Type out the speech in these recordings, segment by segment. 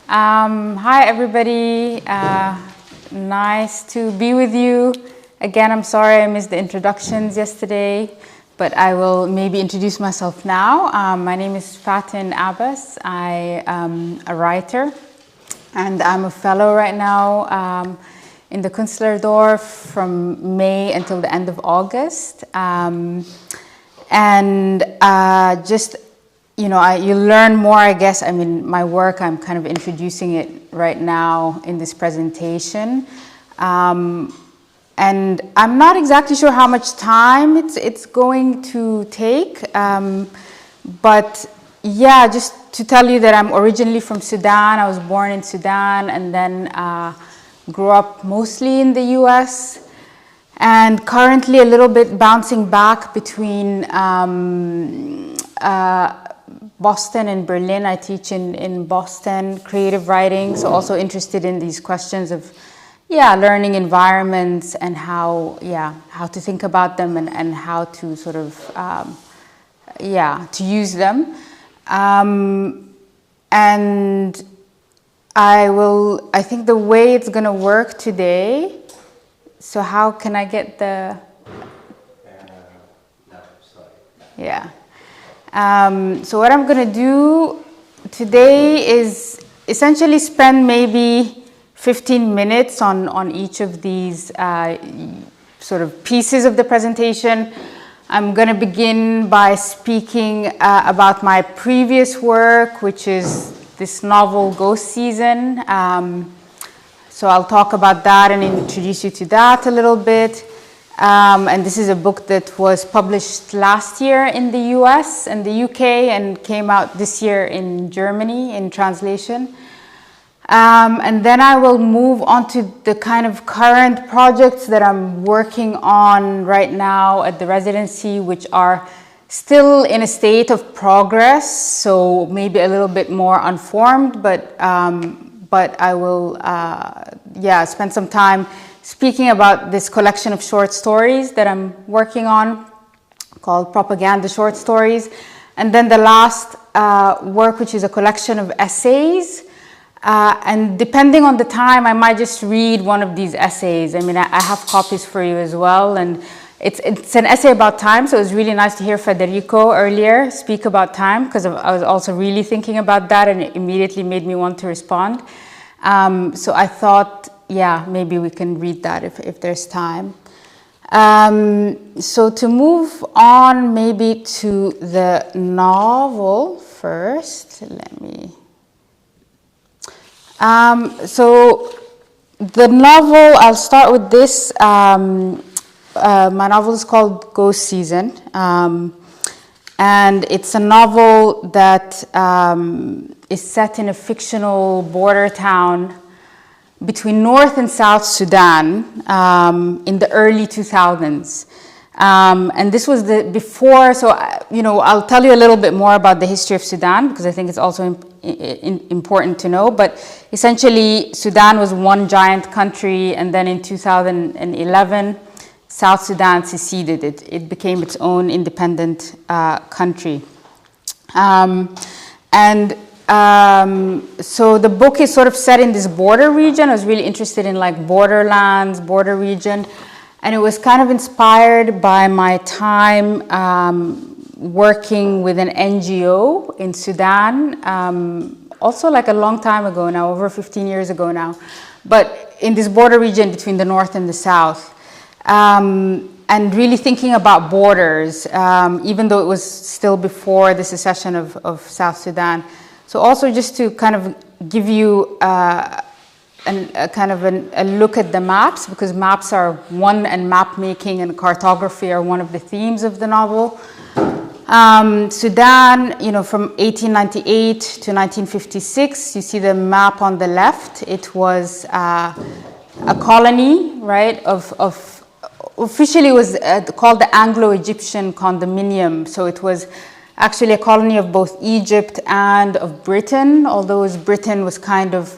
Hi, everybody. Nice to be with you. Again, I'm sorry I missed the introductions yesterday, but I will maybe introduce myself now. My name is Fatin Abbas. I am a writer, and I'm a fellow right now in the Künstler from May until the end of August. You learn more, I guess. I mean, my work, I'm kind of introducing it right now in this presentation. And I'm not exactly sure how much time it's going to take. But yeah, just to tell you that I'm originally from Sudan. I was born in Sudan and then grew up mostly in the US. And currently a little bit bouncing back between Boston and Berlin. I teach in Boston, creative writing, so also interested in these questions of, learning environments and how to think about them and how to sort of, to use them. And I think the way it's going to work today, so how can I get the... Yeah. So what I'm going to do today is essentially spend maybe 15 minutes on each of these sort of pieces of the presentation. I'm going to begin by speaking about my previous work, which is this novel, Ghost Season. So I'll talk about that and introduce you to that a little bit. And this is a book that was published last year in the US and the UK and came out this year in Germany in translation. And then I will move on to the kind of current projects that I'm working on right now at the residency, which are still in a state of progress, so maybe a little bit more unformed, but I will spend some time speaking about this collection of short stories that I'm working on called Propaganda Short Stories. And then the last work, which is a collection of essays. And depending on the time, I might just read one of these essays. I mean, I have copies for you as well. And it's an essay about time, so it was really nice to hear Federico earlier speak about time, because I was also really thinking about that, and it immediately made me want to respond. So I thought, maybe we can read that if there's time. So to move on maybe to the novel first, let me... So the novel, I'll start with this. My novel is called Ghost Season. And it's a novel that is set in a fictional border town between North and South Sudan in the early 2000s. And this was before, so, I'll tell you a little bit more about the history of Sudan, because I think it's also important to know. But essentially, Sudan was one giant country, and then in 2011, South Sudan seceded. It became its own independent country. So the book is sort of set in this border region. I was really interested in borderlands, border region. And it was kind of inspired by my time working with an NGO in Sudan, also a long time ago now, over 15 years ago now, but in this border region between the North and the South. And really thinking about borders, even though it was still before the secession of South Sudan. So also just to kind of give you a look at the maps, because maps are and map making and cartography are one of the themes of the novel. Sudan, from 1898 to 1956, you see the map on the left. It was a colony, right, officially it was called the Anglo-Egyptian Condominium. So it was actually a colony of both Egypt and of Britain, although Britain was kind of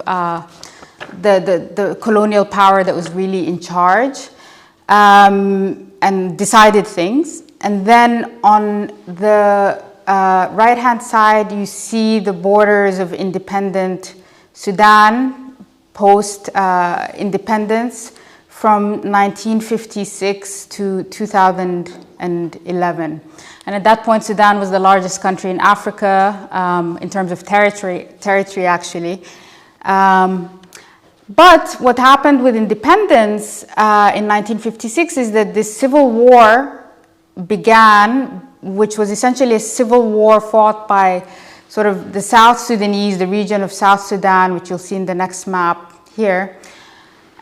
the colonial power that was really in charge and decided things. And then on the right-hand side, you see the borders of independent Sudan post-independence from 1956 to 2011. And at that point, Sudan was the largest country in Africa in terms of territory actually. But what happened with independence in 1956 is that this civil war began, which was essentially a civil war fought by sort of the South Sudanese, the region of South Sudan, which you'll see in the next map here,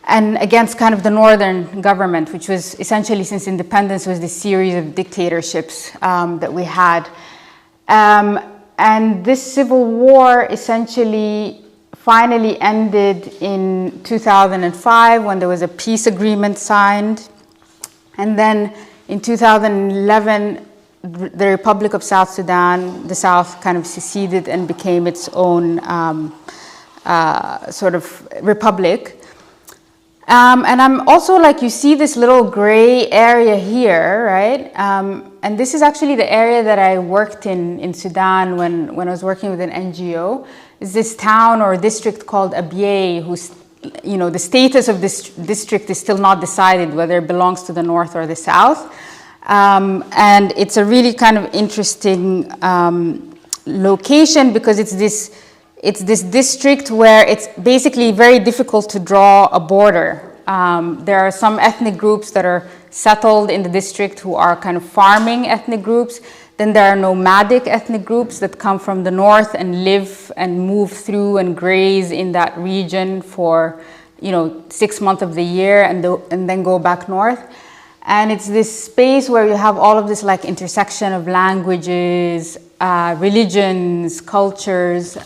and against kind of the northern government, which was essentially, since independence, was this series of dictatorships that we had. And this civil war essentially finally ended in 2005 when there was a peace agreement signed. And then in 2011, the Republic of South Sudan, the South, kind of seceded and became its own sort of republic. And I'm also, like, you see this little gray area here, right? And this is actually the area that I worked in Sudan when I was working with an NGO. It's this town or district called Abyei, whose, you know, the status of this district is still not decided, whether it belongs to the north or the south. And it's a really kind of interesting location because it's this district where it's basically very difficult to draw a border. There are some ethnic groups that are settled in the district who are kind of farming ethnic groups. Then there are nomadic ethnic groups that come from the north and live and move through and graze in that region for, you know, 6 months of the year and then go back north. And it's this space where you have all of this, like, intersection of languages, religions, cultures,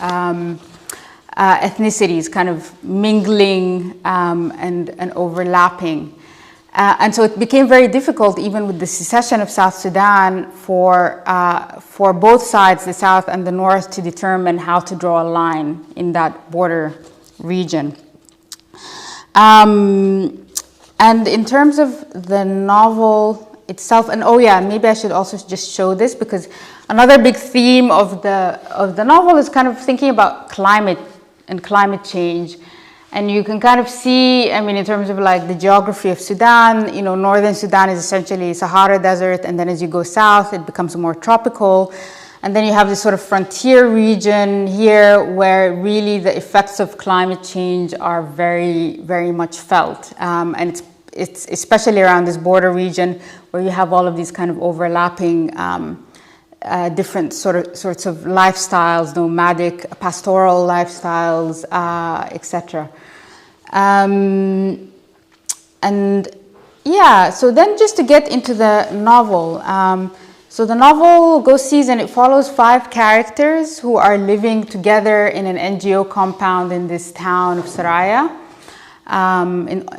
ethnicities kind of mingling and overlapping. And so it became very difficult, even with the secession of South Sudan, for both sides, the South and the North, to determine how to draw a line in that border region. And in terms of the novel itself, and oh yeah, maybe I should also just show this, because another big theme of the novel is kind of thinking about climate and climate change. And you can kind of see, I mean, in terms of, like, the geography of Sudan, you know, northern Sudan is essentially Sahara Desert, and then as you go south, it becomes more tropical. And then you have this sort of frontier region here where really the effects of climate change are very, very much felt. And it's especially around this border region where you have all of these kind of overlapping different sorts of lifestyles, nomadic, pastoral lifestyles, etc. And yeah, so then just to get into the novel. So the novel sees and it follows 5 characters who are living together in an NGO compound in this town of Saraya,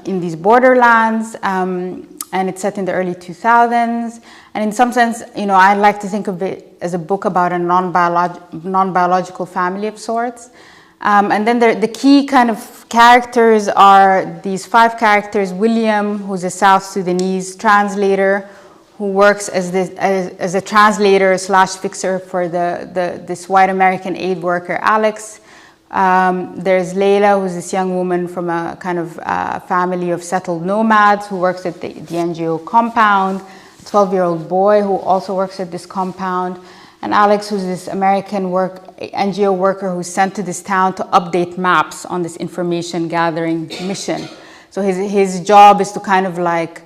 in these borderlands, and it's set in the early 2000s. And in some sense, you know, I like to think of it as a book about a non-biological family of sorts. And then the key kind of characters are these 5 characters: William, who's a South Sudanese translator, who works as a translator / fixer for this white American aid worker, Alex. There's Layla, who's this young woman from a kind of family of settled nomads who works at the NGO compound. A 12-year-old boy who also works at this compound. And Alex, who's this American NGO worker who's sent to this town to update maps on this information gathering mission. So his job is to kind of, like,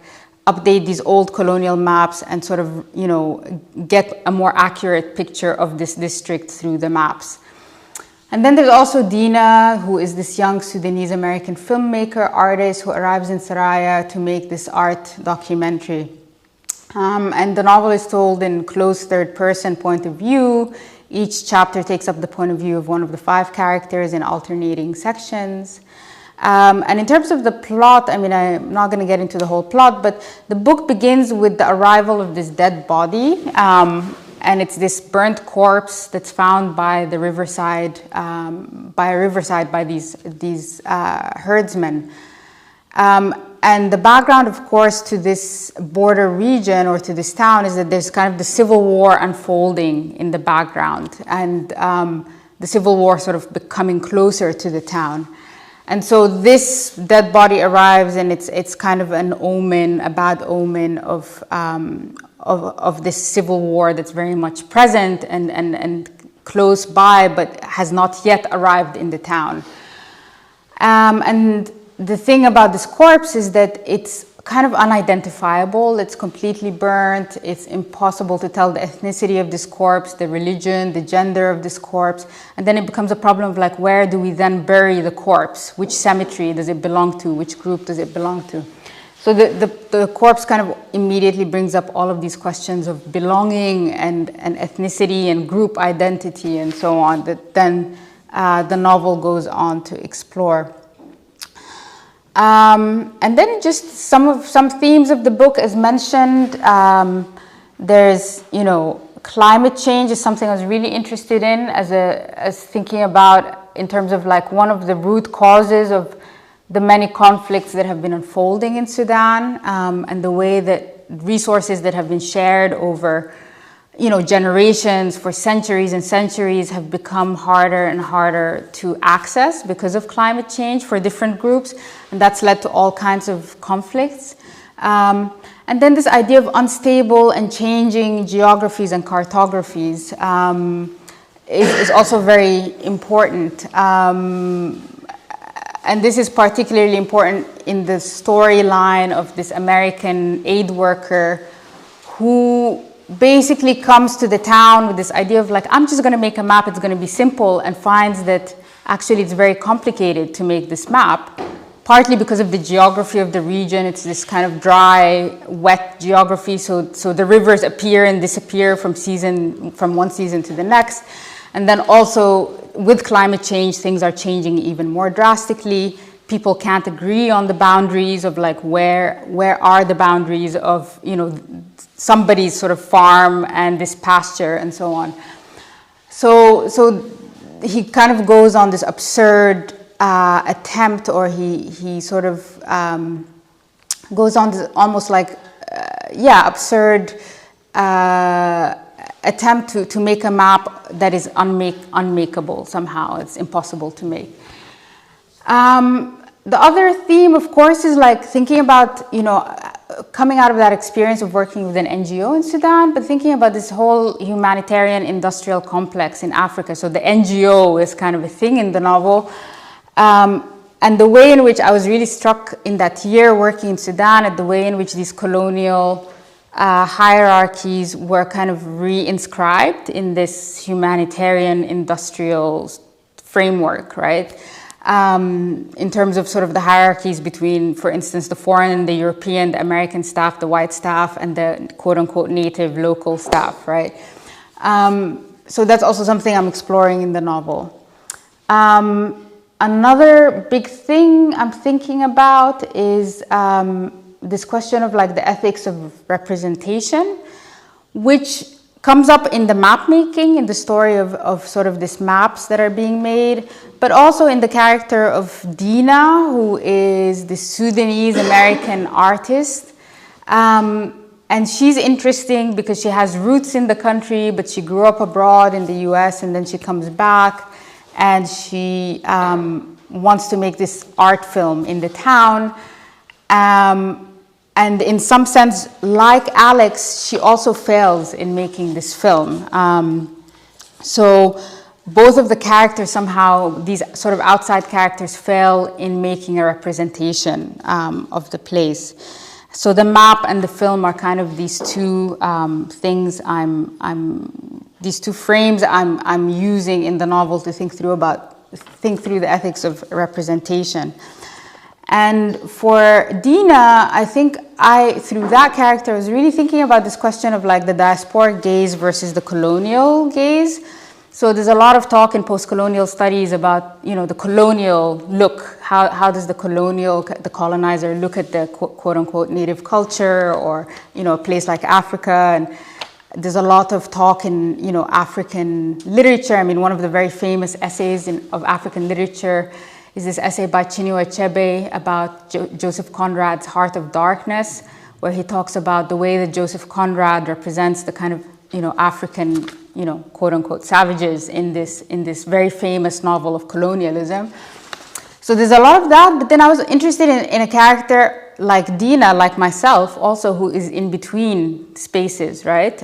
update these old colonial maps and sort of, you know, get a more accurate picture of this district through the maps. And then there's also Dina, who is this young Sudanese-American filmmaker, artist, who arrives in Saraya to make this art documentary. And the novel is told in close third-person point of view. Each chapter takes up the point of view of one of the 5 characters in alternating sections. And in terms of the plot, I mean, I'm not going to get into the whole plot, but the book begins with the arrival of this dead body. And it's this burnt corpse that's found by the riverside, by these herdsmen. And the background, of course, to this border region or to this town is that there's kind of the civil war unfolding in the background. And the civil war sort of becoming closer to the town. And so this dead body arrives, and it's kind of an omen, a bad omen of this civil war that's very much present and close by, but has not yet arrived in the town. And the thing about this corpse is that it's kind of unidentifiable. It's completely burnt. It's impossible to tell the ethnicity of this corpse, the religion, the gender of this corpse. And then it becomes a problem of like, where do we then bury the corpse? Which cemetery does it belong to? Which group does it belong to? So the corpse kind of immediately brings up all of these questions of belonging and ethnicity and group identity and so on, that then the novel goes on to explore. And then just some themes of the book, as mentioned. There's, climate change is something I was really interested in as thinking about in terms of like one of the root causes of the many conflicts that have been unfolding in Sudan, and the way that resources that have been shared over generations, for centuries and centuries, have become harder and harder to access because of climate change for different groups, and that's led to all kinds of conflicts. And then this idea of unstable and changing geographies and cartographies is also very important. And this is particularly important in the storyline of this American aid worker who basically comes to the town with this idea of like, I'm just going to make a map, it's going to be simple, and finds that actually it's very complicated to make this map, partly because of the geography of the region. It's this kind of dry, wet geography, so the rivers appear and disappear from one season to the next. And then also with climate change, things are changing even more drastically. People can't agree on the boundaries of like where are the boundaries of somebody's sort of farm and this pasture and so on. So he kind of goes on this absurd attempt, or he sort of goes on this almost like absurd attempt to make a map that is unmakeable somehow. It's impossible to make. The other theme, of course, is like thinking about, coming out of that experience of working with an NGO in Sudan, but thinking about this whole humanitarian industrial complex in Africa. So the NGO is kind of a thing in the novel. And the way in which I was really struck in that year working in Sudan at the way in which these colonial hierarchies were kind of re-inscribed in this humanitarian industrial framework, right? In terms of sort of the hierarchies between, for instance, the foreign and the European, the American staff, the white staff, and the quote-unquote native local staff, right? So that's also something I'm exploring in the novel. Another big thing I'm thinking about is this question of like the ethics of representation, which comes up in the map making, in the story of sort of these maps that are being made, but also in the character of Dina, who is the Sudanese American artist. And she's interesting because she has roots in the country, but she grew up abroad in the US, and then she comes back and she wants to make this art film in the town. And in some sense, like Alex, she also fails in making this film. So both of the characters somehow, these sort of outside characters, fail in making a representation of the place. So the map and the film are kind of these two things these two frames I'm using in the novel to think through the ethics of representation. And for Dina, I think through that character, I was really thinking about this question of like the diasporic gaze versus the colonial gaze. So there's a lot of talk in post-colonial studies about, the colonial look. How does the colonizer look at the quote-unquote native culture, or, a place like Africa? And there's a lot of talk in, African literature. I mean, one of the very famous essays of African literature is this essay by Chinua Achebe about Joseph Conrad's Heart of Darkness, where he talks about the way that Joseph Conrad represents the kind of, African quote unquote savages in this very famous novel of colonialism. So there's a lot of that, but then I was interested in a character like Dina, like myself, also, who is in between spaces, right?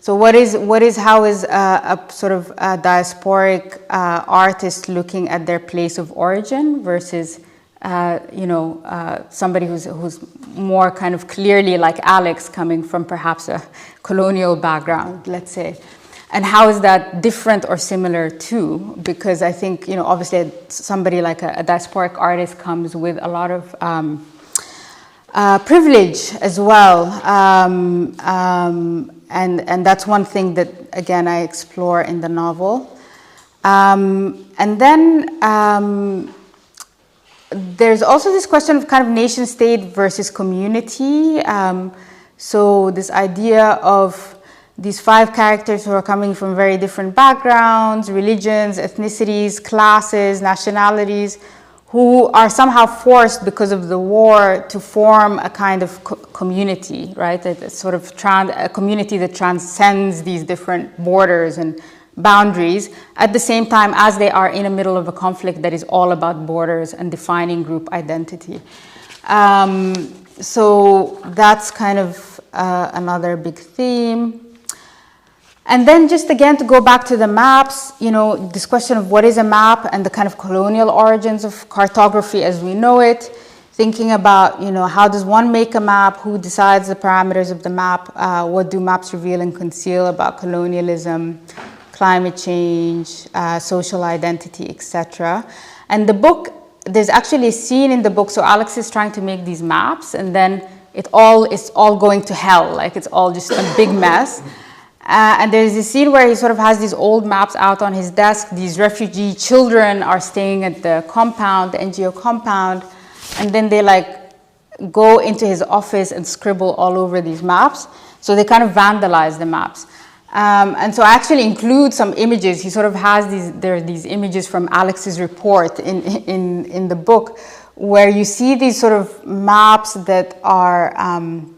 So how is a sort of a diasporic artist looking at their place of origin versus somebody who's more kind of clearly like Alex, coming from perhaps a colonial background, let's say. And how is that different or similar too? Because I think, obviously somebody like a diasporic artist comes with a lot of privilege as well. And that's one thing that, again, I explore in the novel. And then there's also this question of kind of nation state versus community. So this idea of these 5 characters who are coming from very different backgrounds, religions, ethnicities, classes, nationalities, who are somehow forced because of the war to form a kind of community, right? A sort of a community that transcends these different borders and boundaries at the same time as they are in the middle of a conflict that is all about borders and defining group identity. So that's kind of another big theme. And then just again, to go back to the maps, this question of what is a map and the kind of colonial origins of cartography as we know it, thinking about, how does one make a map, who decides the parameters of the map, what do maps reveal and conceal about colonialism, climate change, social identity, etc. And the book, there's actually a scene in the book, so Alex is trying to make these maps, and then it's all going to hell, like it's all just a big mess. And there's this scene where he sort of has these old maps out on his desk. These refugee children are staying at the compound, the NGO compound, and then they go into his office and scribble all over these maps. So they kind of vandalize the maps. And so I actually include some images. He sort of has there are these images from Alex's report in the book, where you see these sort of maps that are, I'm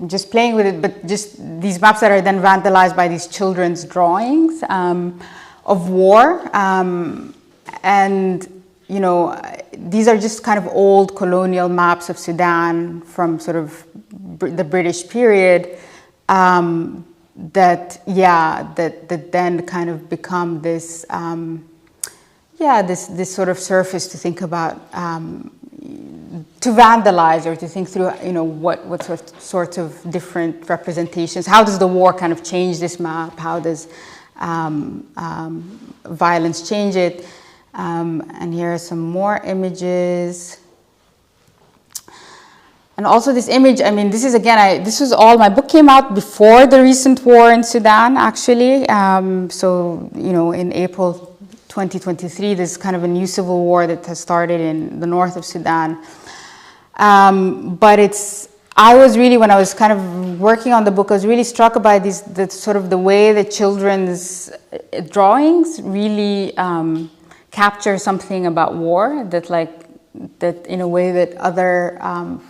just playing with it, but just these maps that are then vandalized by these children's drawings of war. And, these are just kind of old colonial maps of Sudan from sort of the British period that then kind of become this, this sort of surface to think about, to vandalize or to think through, what sorts of different representations. How does the war kind of change this map? How does violence change it? And here are some more images. And also this image, this is again, this was all, my book came out before the recent war in Sudan, actually. So, in April 2023, there's kind of a new civil war that has started in the north of Sudan. But I was really, when I was kind of working on the book, I was really struck by the way the children's drawings really capture something about war that in a way that other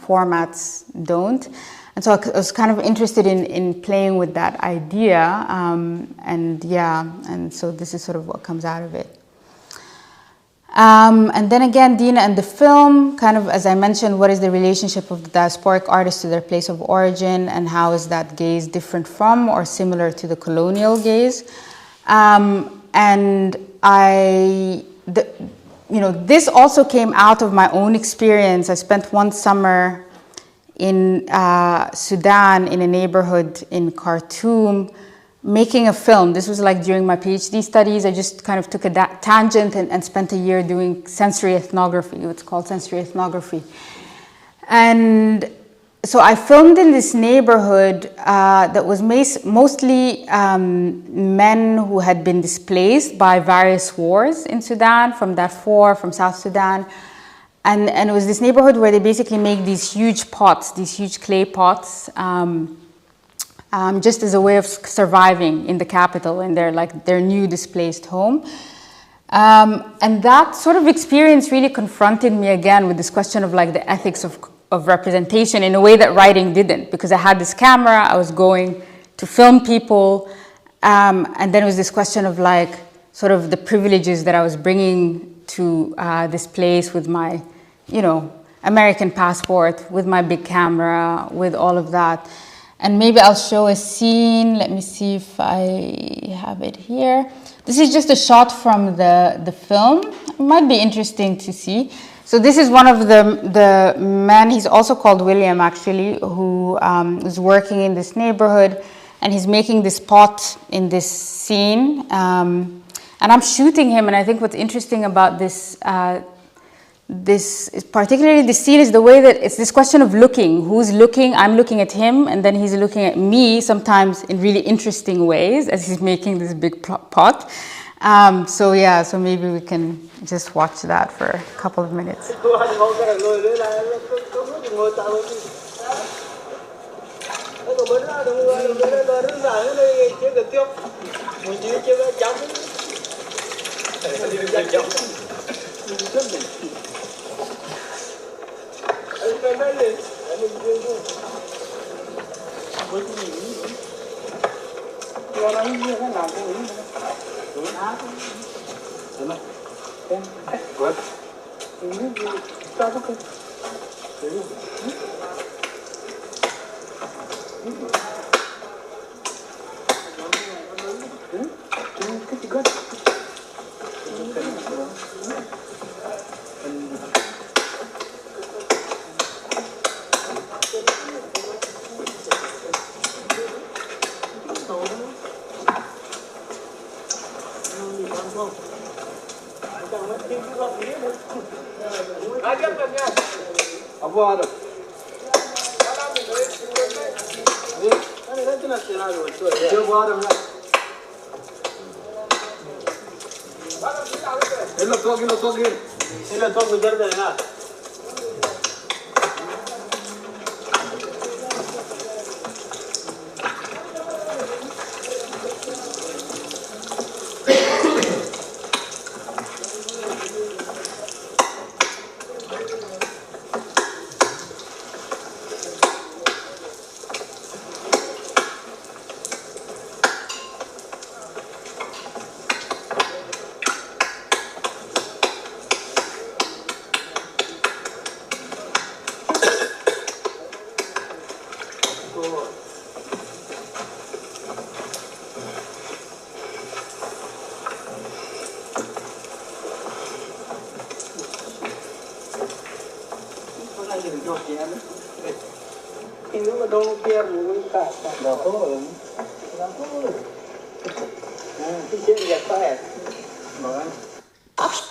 formats don't. And so I was kind of interested in playing with that idea. And so this is sort of what comes out of it. And then again, Dina and the film, kind of, as I mentioned, what is the relationship of the diasporic artists to their place of origin, and how is that gaze different from or similar to the colonial gaze? And this also came out of my own experience. I spent one summer in Sudan, in a neighborhood in Khartoum, making a film. This was during my PhD studies. I just kind of took a tangent and spent a year doing sensory ethnography. It's called sensory ethnography. And so I filmed in this neighborhood that was mostly men who had been displaced by various wars in Sudan, from Darfur, from South Sudan. And it was this neighborhood where they basically make these huge pots, these huge clay pots, just as a way of surviving in the capital, in their new displaced home. And that sort of experience really confronted me again with this question of the ethics of representation in a way that writing didn't, because I had this camera, I was going film people. And then it was this question of like sort of the privileges that I was bringing to this place with my, you know, American passport, with my big camera, with all of that. And maybe I'll show a scene. Let me see if I have it here. This is just a shot from the film. It might be interesting to see. So this is one of the men, he's also called William actually, who is working in this neighborhood, and he's making this pot in this scene. And I'm shooting him, and I think what's interesting about this particularly the scene is the way that it's this question of looking. Who's looking? I'm looking at him, and then he's looking at me, sometimes in really interesting ways as he's making this big pot. So yeah, so maybe we can just watch that for a couple of minutes.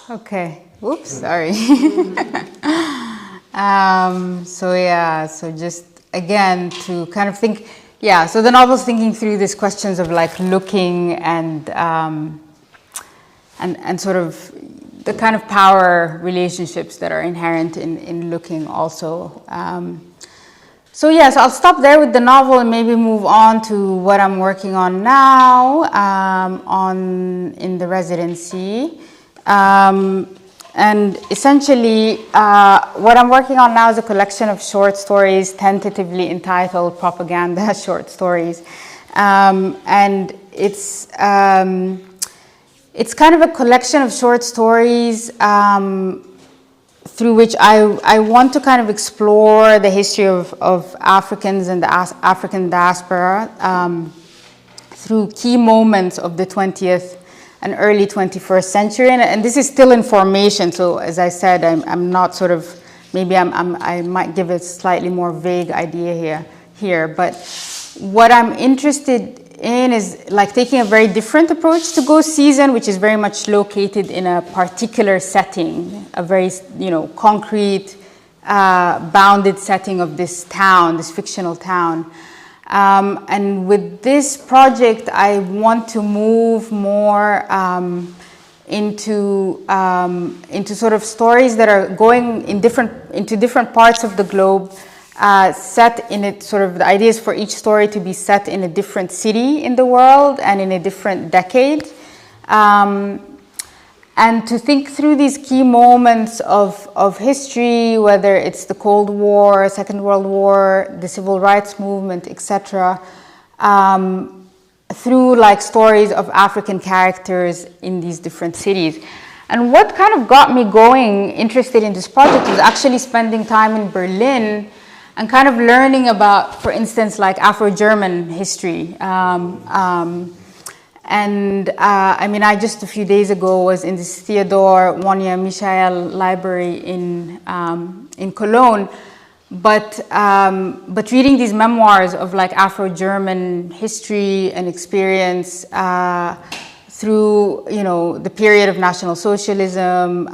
Okay, oops, sorry. So yeah, so just again to kind of think, yeah, so the novel's thinking through these questions of like looking and sort of the kind of power relationships that are inherent in looking also. So yeah, so I'll stop there with the novel and maybe move on to what I'm working on now in the residency. And essentially, what I'm working on now is a collection of short stories, tentatively entitled Propaganda Short Stories. And it's kind of a collection of short stories through which I want to kind of explore the history of Africans and the African diaspora through key moments of the 20th and early 21st century. And this is still in formation. So as I said, I'm not sort of, maybe I might give a slightly more vague idea here. But what I'm interested in is like taking a very different approach to Ghost Season, which is very much located in a particular setting, a very, concrete, bounded setting of this town, this fictional town. And with this project, I want to move more into sort of stories that are going into different parts of the globe, set in it. Sort of the idea is for each story to be set in a different city in the world and in a different decade. And to think through these key moments of history, whether it's the Cold War, Second World War, the Civil Rights Movement, etc., through like stories of African characters in these different cities. And what kind of got me going, interested in this project, was actually spending time in Berlin and kind of learning about, for instance, like Afro-German history. I mean, I just a few days ago was in this Theodor Wonja Michael library in Cologne, but reading these memoirs of like Afro-German history and experience through, you know, the period of National Socialism,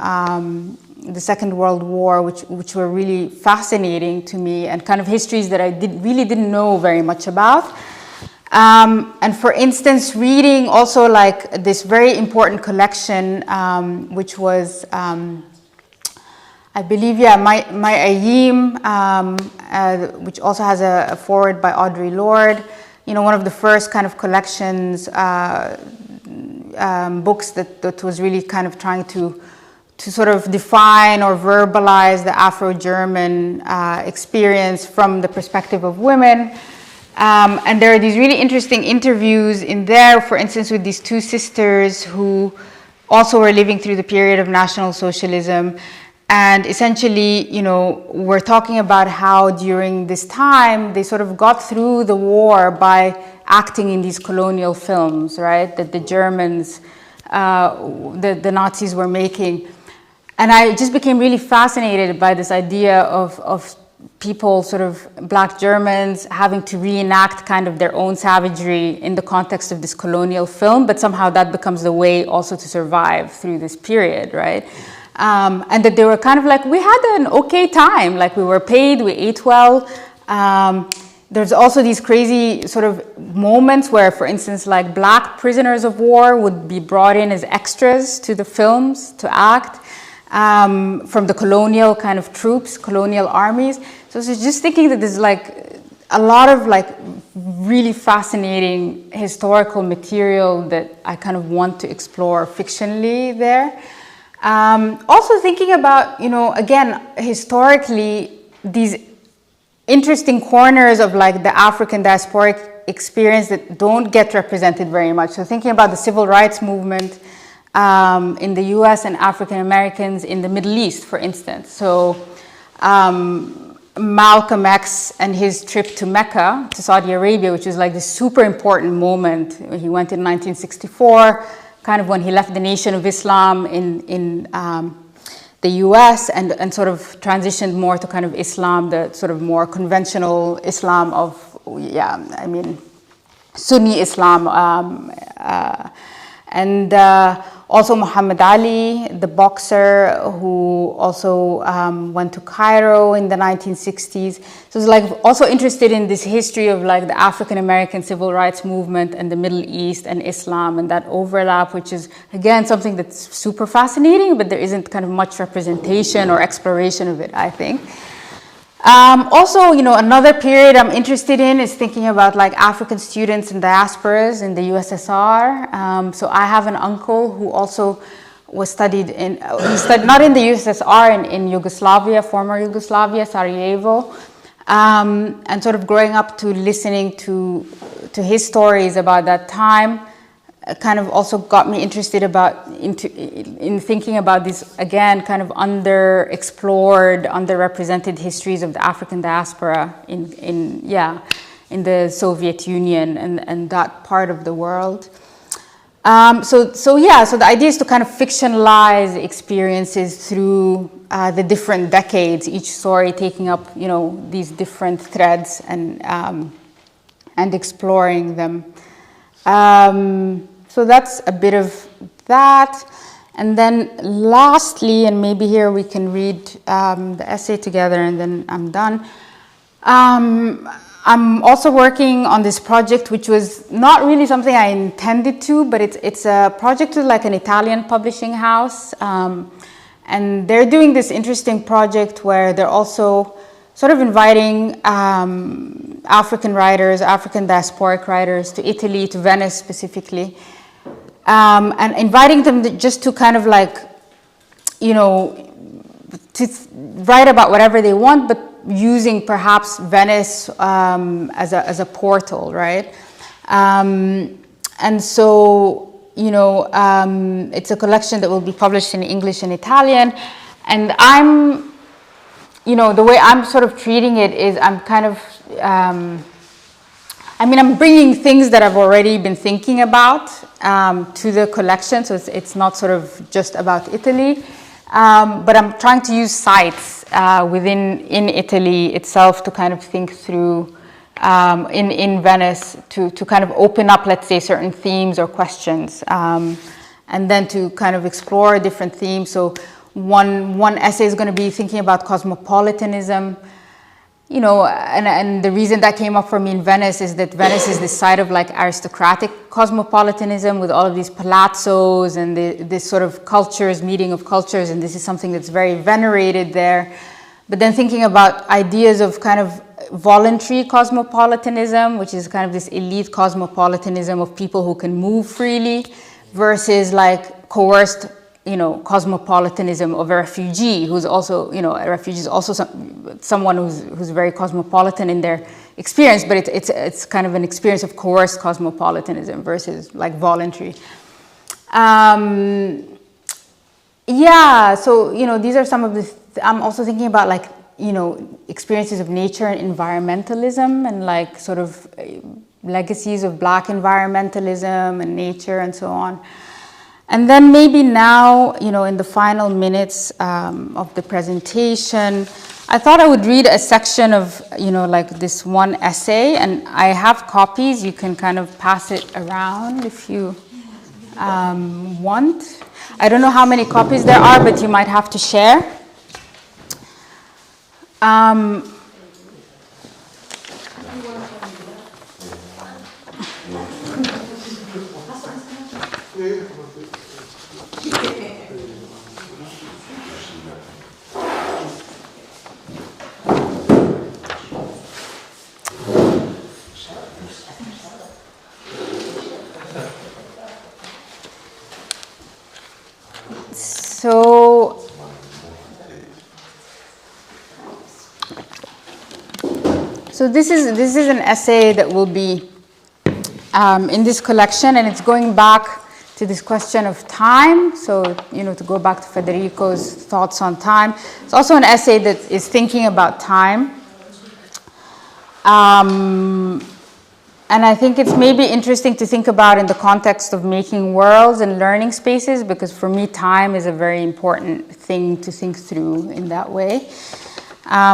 the Second World War, which were really fascinating to me, and kind of histories that I really didn't know very much about. And for instance, reading also like this very important collection, which was, I believe, yeah, My Ayim, which also has a foreword by Audre Lorde. You know, one of the first kind of collections, books that was really kind of trying to sort of define or verbalize the Afro-German experience from the perspective of women. And there are these really interesting interviews in there, for instance, with these two sisters who also were living through the period of National Socialism. And essentially, you know, we're talking about how during this time they sort of got through the war by acting in these colonial films, right, that the Germans, the Nazis were making. And I just became really fascinated by this idea of people, sort of Black Germans, having to reenact kind of their own savagery in the context of this colonial film, but somehow that becomes the way also to survive through this period, right? And that they were kind of like, we had an okay time, like we were paid, we ate well. There's also these crazy sort of moments where, for instance, like Black prisoners of war would be brought in as extras to the films to act. From the colonial kind of troops, colonial armies. So it's just thinking that there's like a lot of like really fascinating historical material that I kind of want to explore fictionally there. Also thinking about, you know, again, historically, these interesting corners of like the African diasporic experience that don't get represented very much. So thinking about the civil rights movement, in the US and African Americans in the Middle East, for instance. So Malcolm X and his trip to Mecca, to Saudi Arabia, which was like this super important moment. He went in 1964, kind of when he left the Nation of Islam in the US and sort of transitioned more to kind of Islam, the sort of more conventional Islam of, yeah, I mean, Sunni Islam. Also Muhammad Ali, the boxer who also went to Cairo in the 1960s. So it's like also interested in this history of like the African American civil rights movement and the Middle East and Islam and that overlap, which is again something that's super fascinating, but there isn't kind of much representation or exploration of it, I think. Also, you know, another period I'm interested in is thinking about like African students and diasporas in the USSR. So I have an uncle who also was studied not in the USSR, in Yugoslavia, former Yugoslavia, Sarajevo. And sort of growing up to listening to his stories about that time kind of also got me interested in thinking about these, again, kind of underexplored, underrepresented histories of the African diaspora in the Soviet Union and that part of the world. So the idea is to kind of fictionalize experiences through the different decades, each story taking up, you know, these different threads and exploring them. So that's a bit of that. And then lastly, and maybe here we can read the essay together and then I'm done. I'm also working on this project, which was not really something I intended to, but it's a project with like an Italian publishing house. And they're doing this interesting project where they're also sort of inviting African writers, African diasporic writers to Italy, to Venice specifically, and inviting them just to kind of like, you know, to write about whatever they want, but using perhaps Venice as a portal, right? And so, you know, it's a collection that will be published in English and Italian. And I'm, you know, the way I'm sort of treating it is I'm kind of, I mean, I'm bringing things that I've already been thinking about to the collection. So it's not sort of just about Italy. But I'm trying to use sites in Italy itself to kind of think through, in Venice, to kind of open up, let's say, certain themes or questions, and then to kind of explore different themes. So one essay is going to be thinking about cosmopolitanism. You know, and the reason that came up for me in Venice is that Venice is this site of like aristocratic cosmopolitanism with all of these palazzos and this sort of cultures, meeting of cultures, and this is something that's very venerated there. But then thinking about ideas of kind of voluntary cosmopolitanism, which is kind of this elite cosmopolitanism of people who can move freely, versus like coerced, you know, cosmopolitanism of a refugee who's also, you know, a refugee is also someone who's very cosmopolitan in their experience, but it's kind of an experience of coerced cosmopolitanism versus like voluntary. Yeah, so, you know, these are some of the, I'm also thinking about like, you know, experiences of nature and environmentalism and like sort of legacies of Black environmentalism and nature and so on. And then maybe now, you know, in the final minutes of the presentation, I thought I would read a section of, you know, like this one essay, and I have copies. You can kind of pass it around if you want. I don't know how many copies there are, but you might have to share. So this is an essay that will be in this collection, and it's going back to this question of time. So, you know, to go back to Federico's thoughts on time. It's also an essay that is thinking about time. And I think it's maybe interesting to think about in the context of making worlds and learning spaces, because for me, time is a very important thing to think through in that way.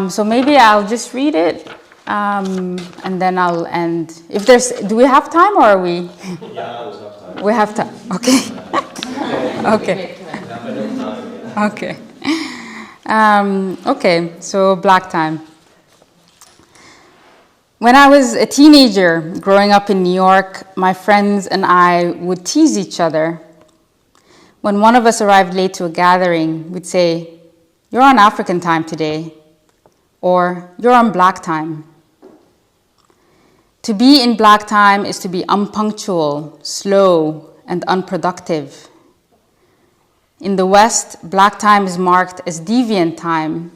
So maybe I'll just read it, and then I'll end. If there's, do we have time or are we? Yeah, we have time. We have time, okay. Okay. Okay. Okay, so Black time. When I was a teenager growing up in New York, my friends and I would tease each other. When one of us arrived late to a gathering, we'd say, "You're on African time today," or "You're on Black time." To be in Black time is to be unpunctual, slow, and unproductive. In the West, Black time is marked as deviant time.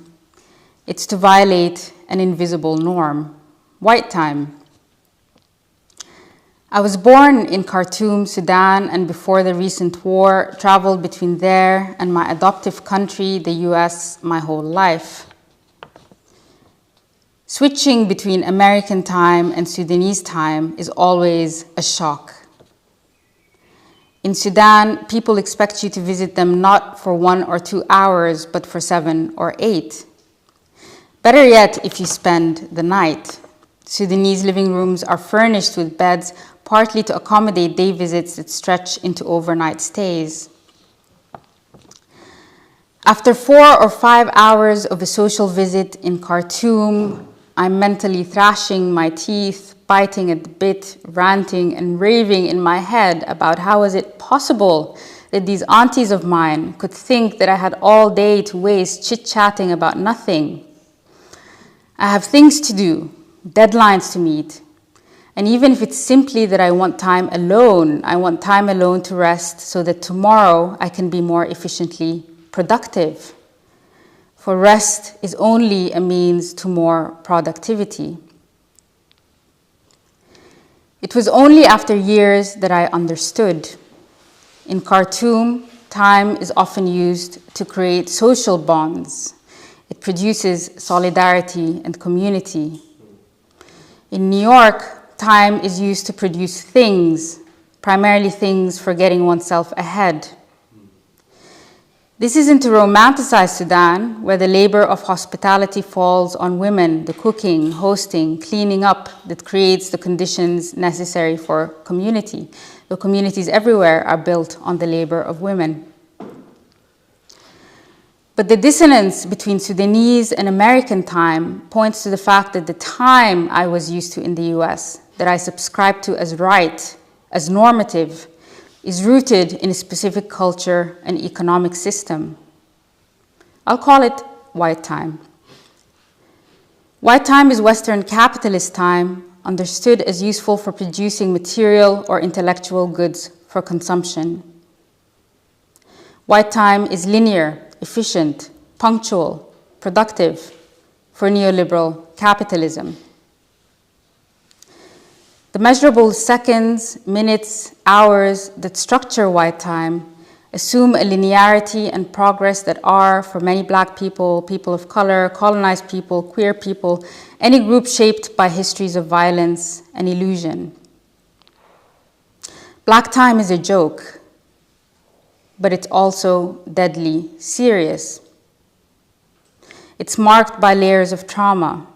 It's to violate an invisible norm. White time. I was born in Khartoum, Sudan, and before the recent war, traveled between there and my adoptive country, the US, my whole life. Switching between American time and Sudanese time is always a shock. In Sudan, people expect you to visit them not for 1 or 2 hours, but for 7 or 8. Better yet, if you spend the night. Sudanese living rooms are furnished with beds, partly to accommodate day visits that stretch into overnight stays. After 4 or 5 hours of a social visit in Khartoum, I'm mentally thrashing my teeth, biting at the bit, ranting and raving in my head about how is it possible that these aunties of mine could think that I had all day to waste chit-chatting about nothing. I have things to do, deadlines to meet. And even if it's simply that I want time alone to rest so that tomorrow I can be more efficiently productive. For rest is only a means to more productivity. It was only after years that I understood. In Khartoum, time is often used to create social bonds. It produces solidarity and community. In New York, time is used to produce things, primarily things for getting oneself ahead. This isn't to romanticize Sudan, where the labor of hospitality falls on women, the cooking, hosting, cleaning up that creates the conditions necessary for community. The communities everywhere are built on the labor of women. But the dissonance between Sudanese and American time points to the fact that the time I was used to in the US, that I subscribe to as right, as normative, is rooted in a specific culture and economic system. I'll call it white time. White time is Western capitalist time, understood as useful for producing material or intellectual goods for consumption. White time is linear, efficient, punctual, productive for neoliberal capitalism. The measurable seconds, minutes, hours that structure white time assume a linearity and progress that are, for many Black people, people of color, colonized people, queer people, any group shaped by histories of violence and illusion. Black time is a joke, but it's also deadly serious. It's marked by layers of trauma.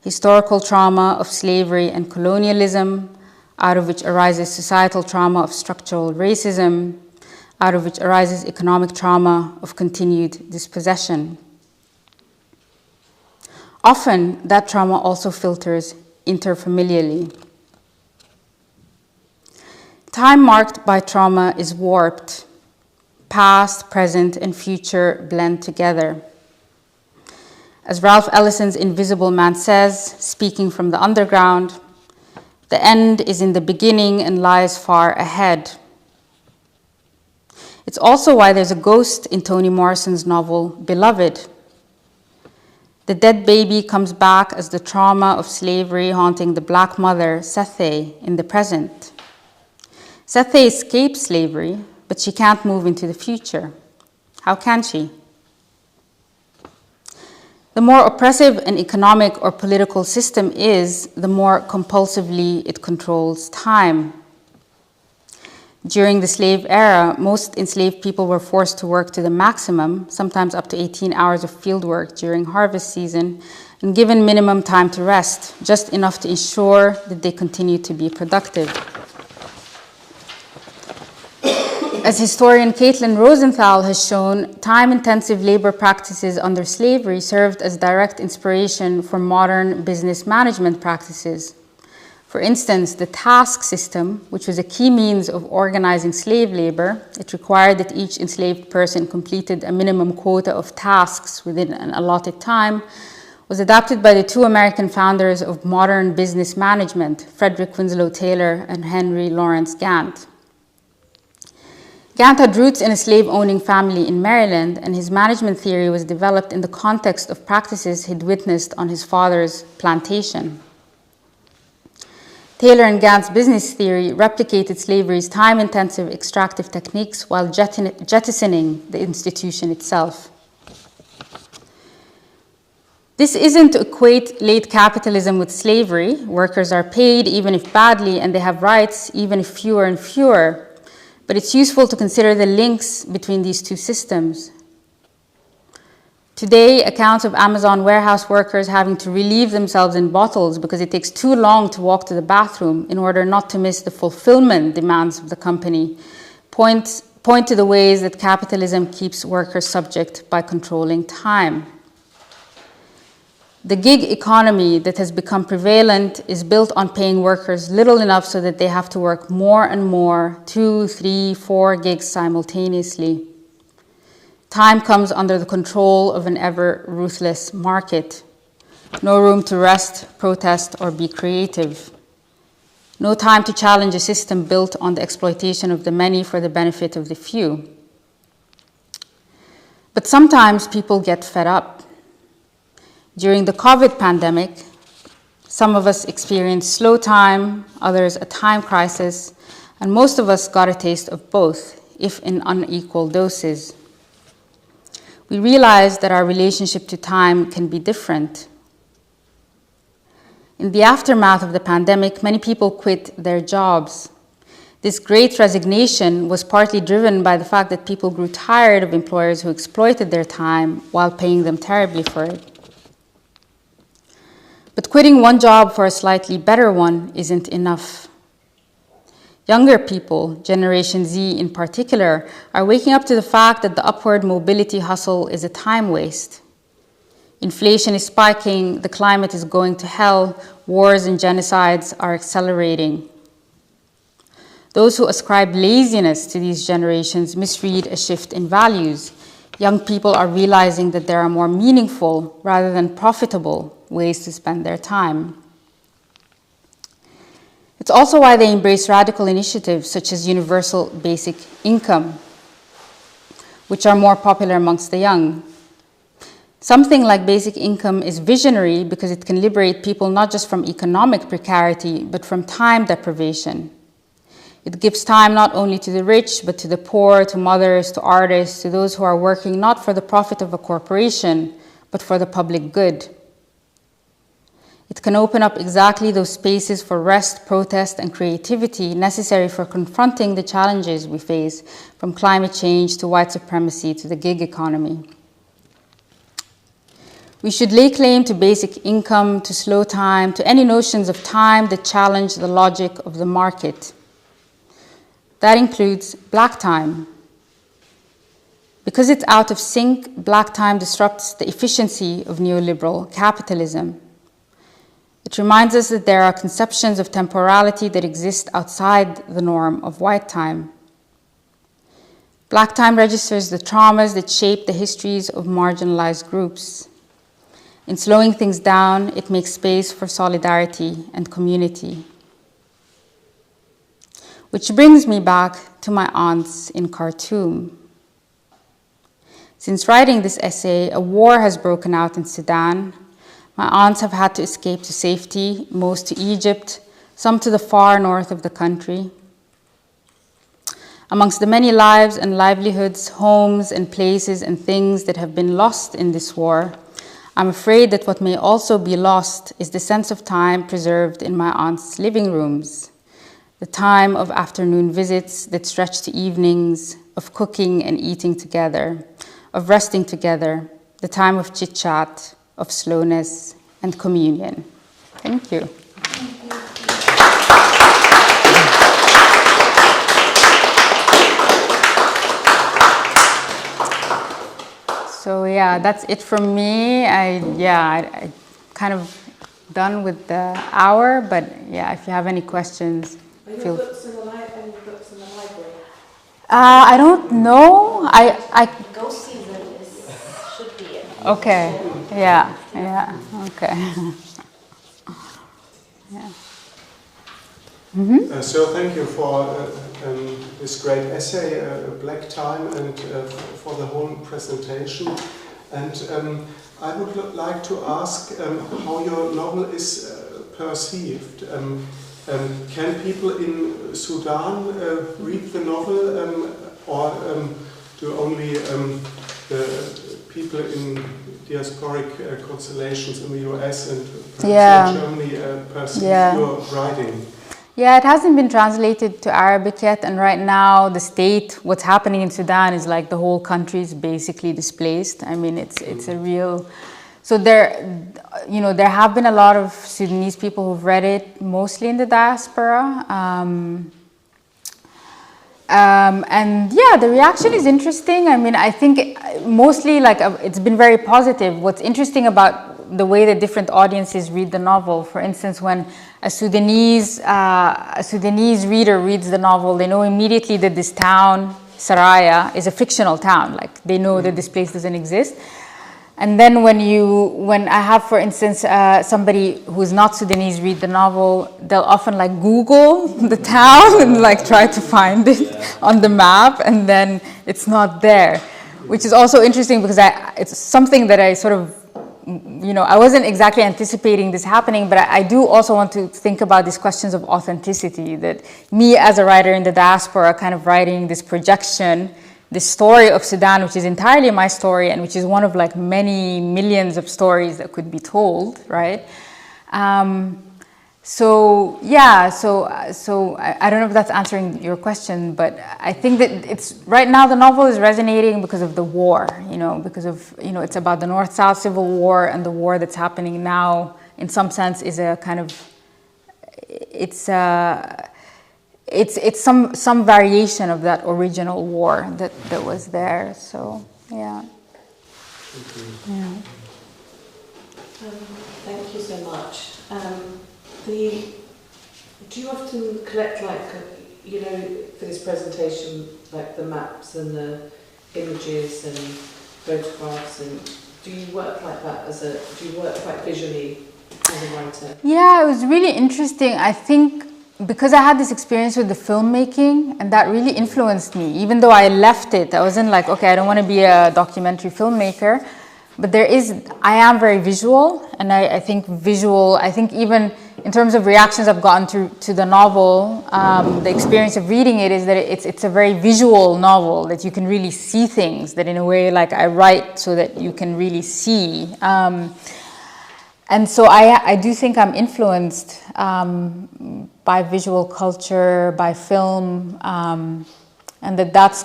Historical trauma of slavery and colonialism, out of which arises societal trauma of structural racism, out of which arises economic trauma of continued dispossession. Often, that trauma also filters interfamiliarly. Time marked by trauma is warped. Past, present, and future blend together. As Ralph Ellison's Invisible Man says, speaking from the underground, the end is in the beginning and lies far ahead. It's also why there's a ghost in Toni Morrison's novel, Beloved. The dead baby comes back as the trauma of slavery haunting the Black mother, Sethe, in the present. Sethe escapes slavery, but she can't move into the future. How can she? The more oppressive an economic or political system is, the more compulsively it controls time. During the slave era, most enslaved people were forced to work to the maximum, sometimes up to 18 hours of field work during harvest season, and given minimum time to rest, just enough to ensure that they continued to be productive. As historian Caitlin Rosenthal has shown, time-intensive labor practices under slavery served as direct inspiration for modern business management practices. For instance, the task system, which was a key means of organizing slave labor, it required that each enslaved person completed a minimum quota of tasks within an allotted time, was adapted by the two American founders of modern business management, Frederick Winslow Taylor and Henry Lawrence Gantt. Gantt had roots in a slave-owning family in Maryland, and his management theory was developed in the context of practices he'd witnessed on his father's plantation. Taylor and Gantt's business theory replicated slavery's time-intensive extractive techniques while jettisoning the institution itself. This isn't to equate late capitalism with slavery. Workers are paid even if badly, and they have rights even if fewer and fewer. But it's useful to consider the links between these two systems. Today, accounts of Amazon warehouse workers having to relieve themselves in bottles because it takes too long to walk to the bathroom in order not to miss the fulfillment demands of the company point to the ways that capitalism keeps workers subject by controlling time. The gig economy that has become prevalent is built on paying workers little enough so that they have to work more and more, 2, 3, 4 gigs simultaneously. Time comes under the control of an ever-ruthless market. No room to rest, protest, or be creative. No time to challenge a system built on the exploitation of the many for the benefit of the few. But sometimes people get fed up. During the COVID pandemic, Some of us experienced slow time, others a time crisis, and most of us got a taste of both, if in unequal doses. We realized that our relationship to time can be different. In the aftermath of the pandemic, many people quit their jobs. This great resignation was partly driven by the fact that people grew tired of employers who exploited their time while paying them terribly for it. But quitting one job for a slightly better one isn't enough. Younger people, Generation Z in particular, are waking up to the fact that the upward mobility hustle is a time waste. Inflation is spiking, the climate is going to hell, wars and genocides are accelerating. Those who ascribe laziness to these generations misread a shift in values. Young people are realizing that there are more meaningful rather than profitable ways to spend their time. It's also why they embrace radical initiatives such as universal basic income, which are more popular amongst the young. Something like basic income is visionary because it can liberate people not just from economic precarity, but from time deprivation. It gives time not only to the rich, but to the poor, to mothers, to artists, to those who are working not for the profit of a corporation, but for the public good. It can open up exactly those spaces for rest, protest, and creativity necessary for confronting the challenges we face, from climate change to white supremacy to the gig economy. We should lay claim to basic income, to slow time, to any notions of time that challenge the logic of the market. That includes black time. Because it's out of sync, black time disrupts the efficiency of neoliberal capitalism. It reminds us that there are conceptions of temporality that exist outside the norm of white time. Black time registers the traumas that shape the histories of marginalized groups. In slowing things down, it makes space for solidarity and community. Which brings me back to my aunts in Khartoum. Since writing this essay, a war has broken out in Sudan. My aunts have had to escape to safety, most to Egypt, some to the far north of the country. Amongst the many lives and livelihoods, homes and places and things that have been lost in this war, I'm afraid that what may also be lost is the sense of time preserved in my aunt's living rooms. The time of afternoon visits that stretch to evenings, of cooking and eating together, of resting together, the time of chit-chat, of slowness and communion. Thank you. So yeah, that's it from me. I kind of done with the hour, but yeah, if you have any questions. Are your books in the library? I don't know. I Go see them. Should be it. Okay. Yeah. Okay. Yeah. Mm-hmm. So thank you for this great essay, Black Time, and for the whole presentation. And I would like to ask how your novel is perceived. Can people in Sudan read the novel, or do only the people in diasporic constellations in the US and perhaps in Germany perceive your writing? Yeah, it hasn't been translated to Arabic yet, and right now the state, what's happening in Sudan is like the whole country is basically displaced. I mean, it's a real. So there have been a lot of Sudanese people who've read it, mostly in the diaspora. And yeah, the reaction is interesting. I mean, I think mostly it's been very positive. What's interesting about the way that different audiences read the novel, for instance, when a Sudanese reader reads the novel, they know immediately that this town, Saraya, is a fictional town. Like, they know that this place doesn't exist. And then when I have, for instance, somebody who's not Sudanese read the novel, they'll often Google the town and try to find it on the map, and then it's not there, which is also interesting because it's something that I sort of I wasn't exactly anticipating this happening, but I do also want to think about these questions of authenticity, that me as a writer in the diaspora kind of writing this projection, this story of Sudan, which is entirely my story and which is one of like many millions of stories that could be told, right? So I don't know if that's answering your question, but I think that it's right now the novel is resonating because of the war, because of, it's about the North-South Civil War, and the war that's happening now in some sense is a kind of, it's some variation of that original war that was there. So yeah. Yeah. Thank you so much. Do you often collect, like, for this presentation, like the maps and the images and photographs, and do you work like that do you work quite visually as a writer? Yeah, it was really interesting. I think because I had this experience with the filmmaking, and that really influenced me, even though I left it. I wasn't like, okay, I don't want to be a documentary filmmaker, but I am very visual, and I think even in terms of reactions I've gotten to the novel, the experience of reading it is that it's a very visual novel, that you can really see things, that in a way, like, I write so that you can really see. And so I do think I'm influenced by visual culture, by film, and that's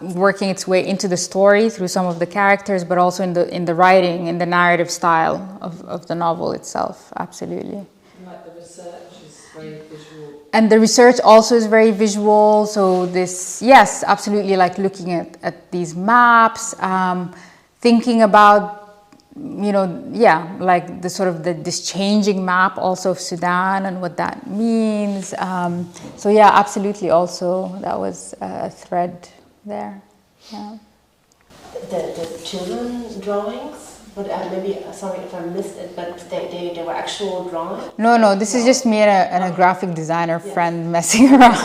working its way into the story through some of the characters, but also in the writing, in the narrative style of the novel itself. Absolutely. Like the research is very visual. And the research also is very visual. So yes, absolutely, like looking at these maps, thinking about, like this changing map also of Sudan and what that means. So yeah, absolutely. Also, that was a thread there. Yeah. The children drawings. But maybe, sorry if I missed it, but they were actual drawings? No, this is just me and a graphic designer friend messing around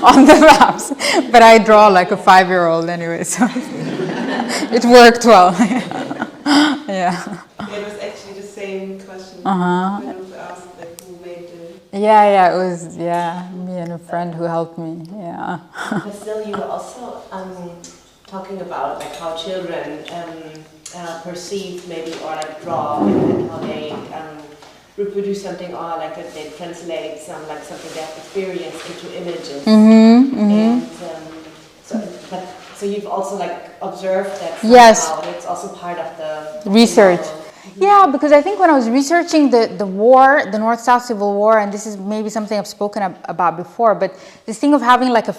on the maps. But I draw like a 5-year-old anyway, so it worked well. Yeah. It was actually the same question. When we asked who made the... Yeah, it was, me and a friend who helped me, yeah. But still, you were also talking about like how children perceive maybe, or like draw, and how they reproduce something, or like they translate something they have experienced into images. And so you've also like observed that somehow. Yes. It's also part of the research. Yeah, because I think when I was researching the war, the North-South Civil War, and this is maybe something I've spoken about before, but this thing of having like a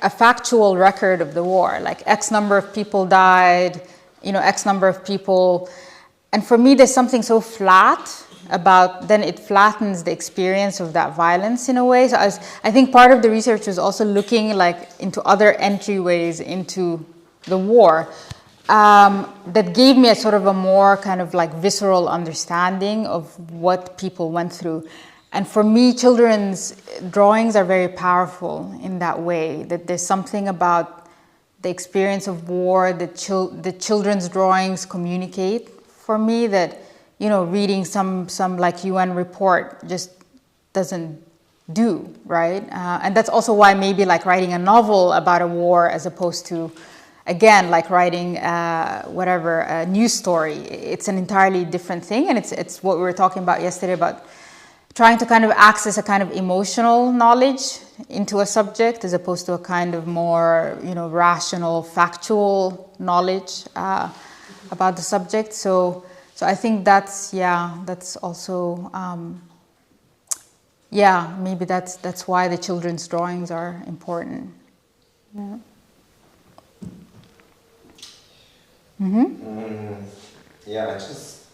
factual record of the war, like X number of people died, X number of people. And for me, there's something so flat about, then it flattens the experience of that violence in a way. So I think part of the research was also looking like into other entryways into the war. That gave me a sort of a more kind of like visceral understanding of what people went through. And for me, children's drawings are very powerful in that way, that there's something about the experience of war, the children's drawings communicate for me that, reading some like UN report just doesn't do, right? And that's also why maybe like writing a novel about a war as opposed to, again, like writing a news story. It's an entirely different thing, and it's what we were talking about yesterday about trying to kind of access a kind of emotional knowledge into a subject as opposed to a kind of more, rational, factual knowledge about the subject. So I think that's also, maybe that's why the children's drawings are important. Yeah. Yeah, I just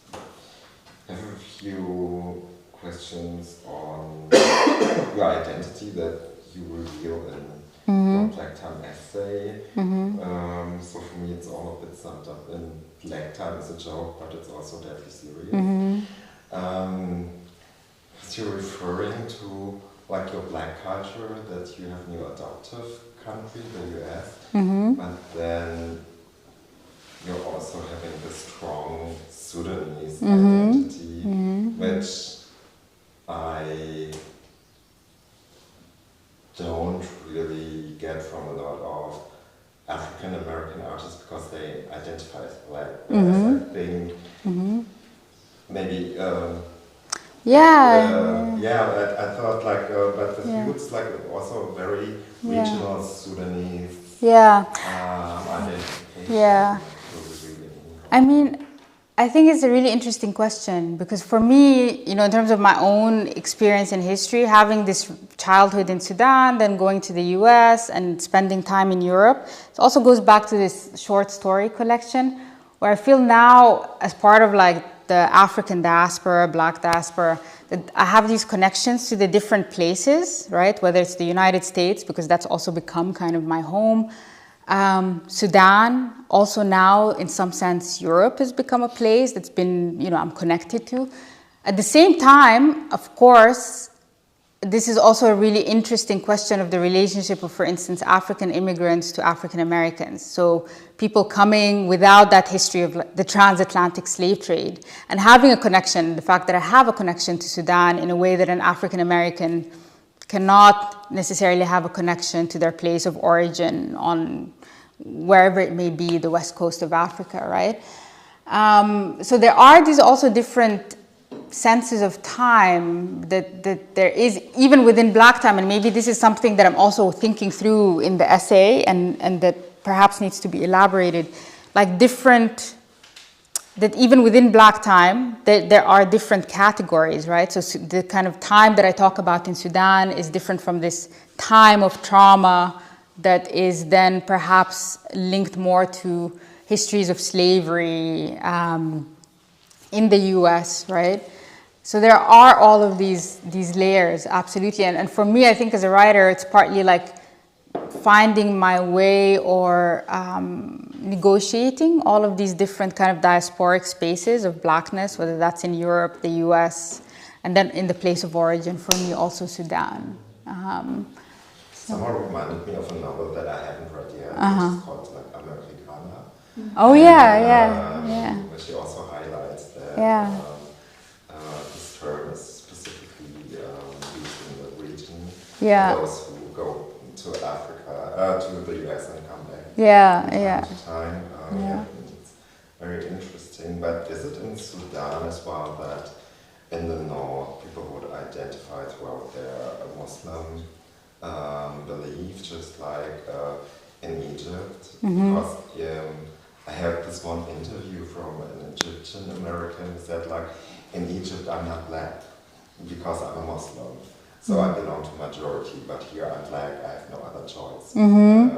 have a few questions on your identity that you reveal in your Black Time essay. So for me, it's all a bit summed up in Black Time as a joke, but it's also deadly serious. So you're referring to like your Black culture, that you have in your adoptive country, the US, but then you're also having the strong Sudanese identity, which I don't really get from a lot of African American artists because they identify as black. I think maybe I thought like but the Youth's like also very regional Sudanese identification. I mean, I think it's a really interesting question because for me, you know, in terms of my own experience in history, having this childhood in Sudan, then going to the US and spending time in Europe, it also goes back to this short story collection where I feel now as part of like the African diaspora, Black diaspora, that I have these connections to the different places, right? Whether it's the United States, because that's also become kind of my home. Sudan, also now in some sense Europe has become a place that's been, you know, I'm connected to. At the same time, of course, this is also a really interesting question of the relationship of, for instance, African immigrants to African Americans. So people coming without that history of the transatlantic slave trade and having a connection, the fact that I have a connection to Sudan in a way that an African American cannot necessarily have a connection to their place of origin on wherever it may be, the west coast of Africa, right? So there are these also different senses of time that there is, even within Black time, and maybe this is something that I'm also thinking through in the essay and that perhaps needs to be elaborated, like different, that even within Black time, there are different categories, right? So the kind of time that I talk about in Sudan is different from this time of trauma that is then perhaps linked more to histories of slavery in the US, right? So there are all of these layers, absolutely. And for me, I think as a writer, it's partly like finding my way or negotiating all of these different kind of diasporic spaces of Blackness, whether that's in Europe, the US, and then in the place of origin, for me also Sudan. Somehow reminded me of a novel that I haven't read yet, which is called like Americana. Oh yeah. Which she also highlights that this term is specifically used in the region for those who go to Africa, to the US and come back from time to time. It's very interesting. But is it in Sudan as well that in the north people would identify throughout their Muslim belief, just like in Egypt? Because I heard this one interview from an Egyptian American who said like, in Egypt I'm not black because I'm a Muslim. So I belong to majority, but here I'm black, I have no other choice. And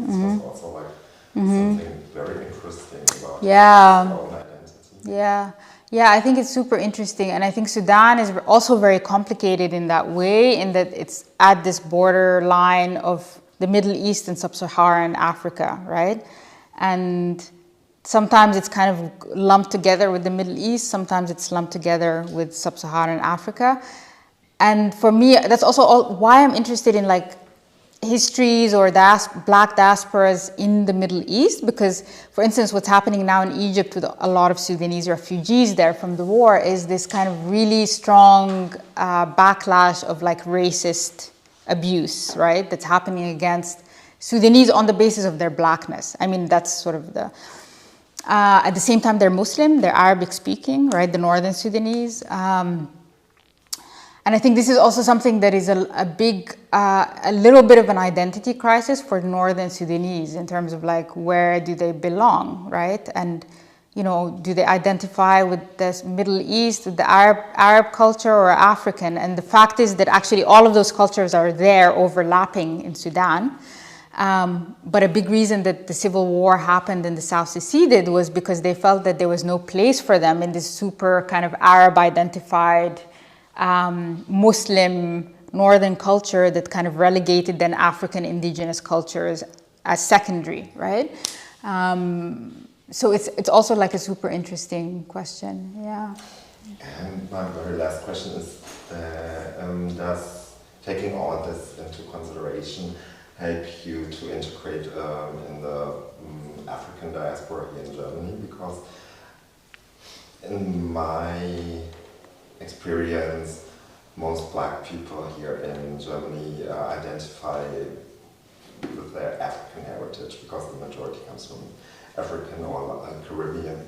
this was also like something very interesting about our own identity. Yeah, I think it's super interesting. And I think Sudan is also very complicated in that way, in that it's at this borderline of the Middle East and Sub-Saharan Africa, right? And sometimes it's kind of lumped together with the Middle East, sometimes it's lumped together with Sub-Saharan Africa. And for me, that's also why I'm interested in like histories or Black diasporas in the Middle East, because, for instance, what's happening now in Egypt with a lot of Sudanese refugees there from the war is this kind of really strong backlash of like racist abuse, right? That's happening against Sudanese on the basis of their Blackness. I mean, that's sort of the... at the same time, they're Muslim, they're Arabic speaking, right? The northern Sudanese. And I think this is also something that is a little bit of an identity crisis for northern Sudanese in terms of like, where do they belong, right? And, you know, do they identify with the Middle East, with the Arab culture, or African? And the fact is that actually all of those cultures are there overlapping in Sudan. But a big reason that the civil war happened and the South seceded was because they felt that there was no place for them in this super kind of Arab identified Muslim northern culture that kind of relegated then African indigenous cultures as secondary, right? So it's also like a super interesting question, And my very last question is, does taking all this into consideration, help you to integrate in the African diaspora here in Germany? Because in my experience, most black people here in Germany identify with their African heritage because the majority comes from African or Caribbean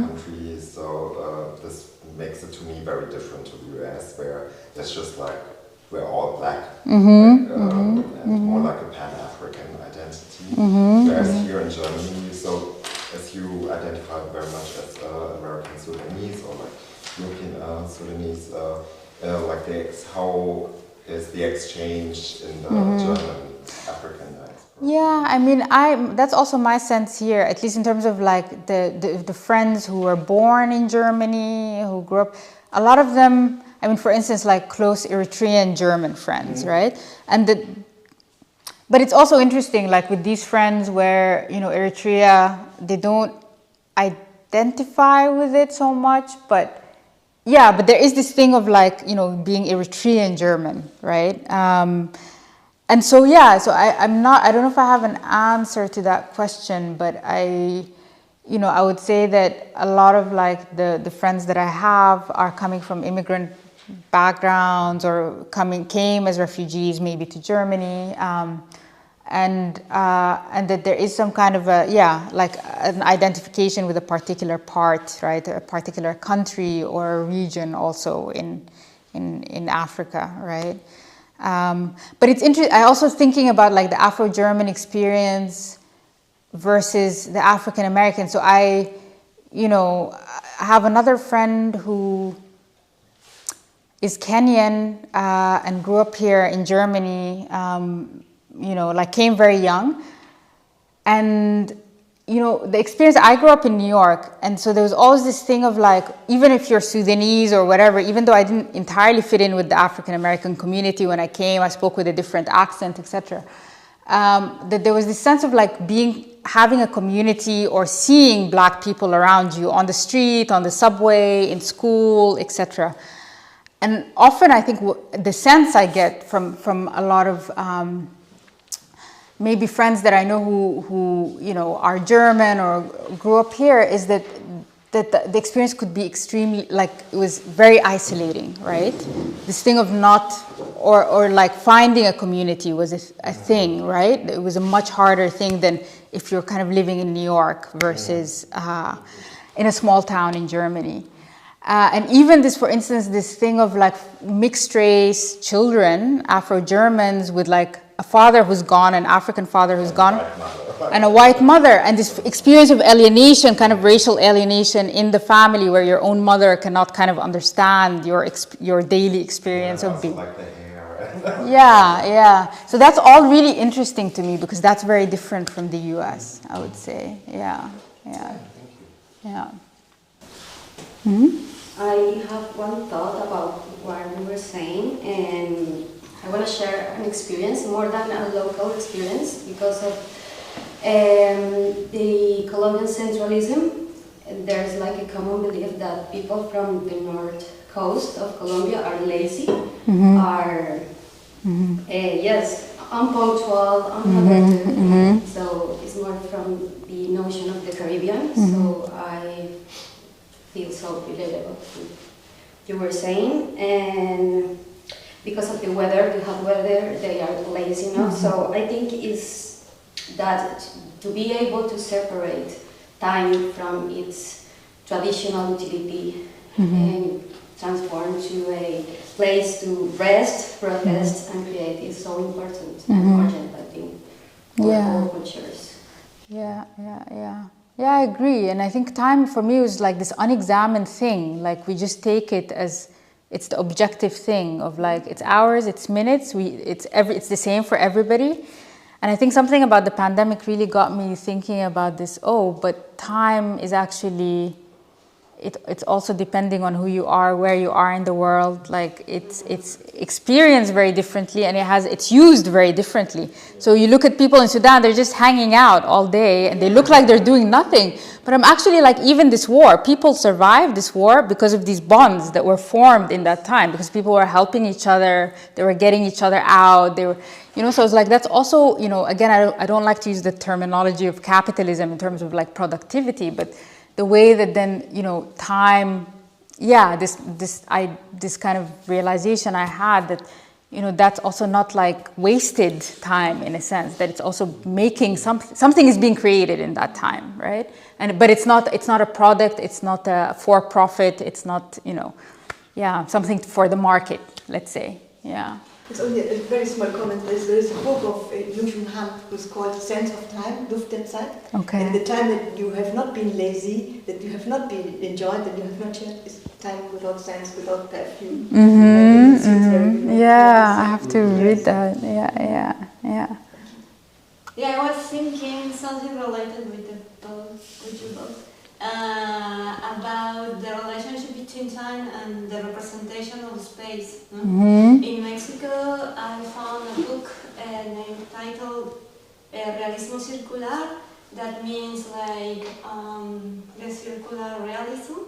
countries. So this makes it to me very different to the US, where there's just like we're all black, and more like a Pan-African identity. Whereas here in Germany, so as you identify very much as American Sudanese or like European Sudanese, like how is the exchange in the German African diaspora? Yeah, I mean, that's also my sense here, at least in terms of like the friends who were born in Germany, who grew up, a lot of them, I mean, for instance, like close Eritrean German friends, right? But it's also interesting, like with these friends where, you know, Eritrea, they don't identify with it so much, but yeah, but there is this thing of like, you know, being Eritrean German, right? And so, yeah, so I don't know if I have an answer to that question, but I would say that a lot of like the friends that I have are coming from immigrant backgrounds or came as refugees maybe to Germany, and that there is some kind of like an identification with a particular part, right, a particular country or a region also in Africa, right. But it's interesting. I also thinking about like the Afro-German experience versus the African American. So I have another friend who is Kenyan and grew up here in Germany. Like came very young, and the experience. I grew up in New York, and so there was always this thing of like, even if you're Sudanese or whatever, even though I didn't entirely fit in with the African American community when I came, I spoke with a different accent, etc. That there was this sense of like having a community or seeing black people around you on the street, on the subway, in school, etc. And often I think the sense I get from a lot of maybe friends that I know who are German or grew up here is that the experience could be extremely, like, it was very isolating, right? This thing of not, or like finding a community was a thing, right? It was a much harder thing than if you're kind of living in New York versus in a small town in Germany. And even this, for instance, this thing of like mixed race children, Afro-Germans with like a father who's gone, an African father who's gone, and a white mother, and this experience of alienation, kind of racial alienation in the family where your own mother cannot kind of understand your daily experience of being. Like the hair. Yeah. So that's all really interesting to me because that's very different from the US, I would say. Yeah. I have one thought about what you were saying, and I want to share an experience more than a local experience because of the Colombian centralism. There's like a common belief that people from the north coast of Colombia are lazy, are unpunctual, unproductive. So it's more from the notion of the Caribbean. So I feel so relatable to what you were saying, and because of the weather, the hot weather, they are lazy now. So I think it's that to be able to separate time from its traditional utility and transform to a place to rest, protest, and create is so important and urgent, I think, for all cultures. Yeah, I agree. And I think time for me was like this unexamined thing. Like we just take it as it's the objective thing of like, it's hours, it's minutes, it's the same for everybody. And I think something about the pandemic really got me thinking about this, but time is actually, it's also depending on who you are, where you are in the world. Like it's experienced very differently, and it's used very differently. So you look at people in Sudan, they're just hanging out all day, and they look like they're doing nothing. But I'm actually like, even this war, people survived this war because of these bonds that were formed in that time, because people were helping each other, they were getting each other out, they were, so it's like, that's also, again, I don't like to use the terminology of capitalism in terms of like productivity, but the way that then, time, this kind of realization I had that, that's also not like wasted time, in a sense, that it's also making something is being created in that time, right? But it's not a product, it's not a for profit, it's not, something for the market, let's say, yeah. It's only a very small comment. There is a book of Yun Han who's called Sense of Time, Luft der Zeit. Okay. And the time that you have not been lazy, that you have not been enjoyed, that you have not shared, is time without sense, without perfume. Yeah, I have to read that. Yeah. Yeah, I was thinking something related with you both, about the relationship between time and the representation of space. No? In Mexico, I found a book titled Realismo Circular, that means like the circular realism.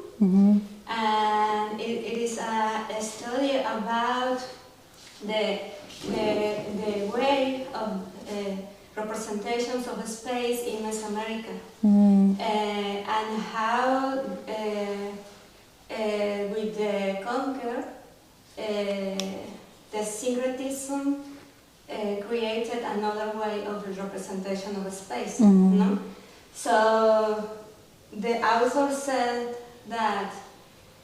And it is a study about the way of representations of space in Mesoamerica, and how with the conquer, the syncretism created another way of representation of space. No? So the author said that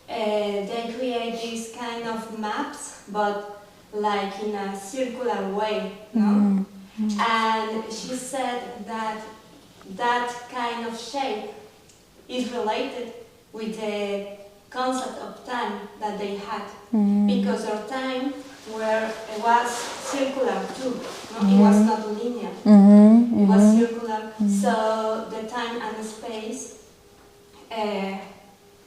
they create these kind of maps, but like in a circular way, no? And she said that that kind of shape is related with the concept of time that they had, because their time was circular too. No? It was not linear. It was circular. So the time and the space,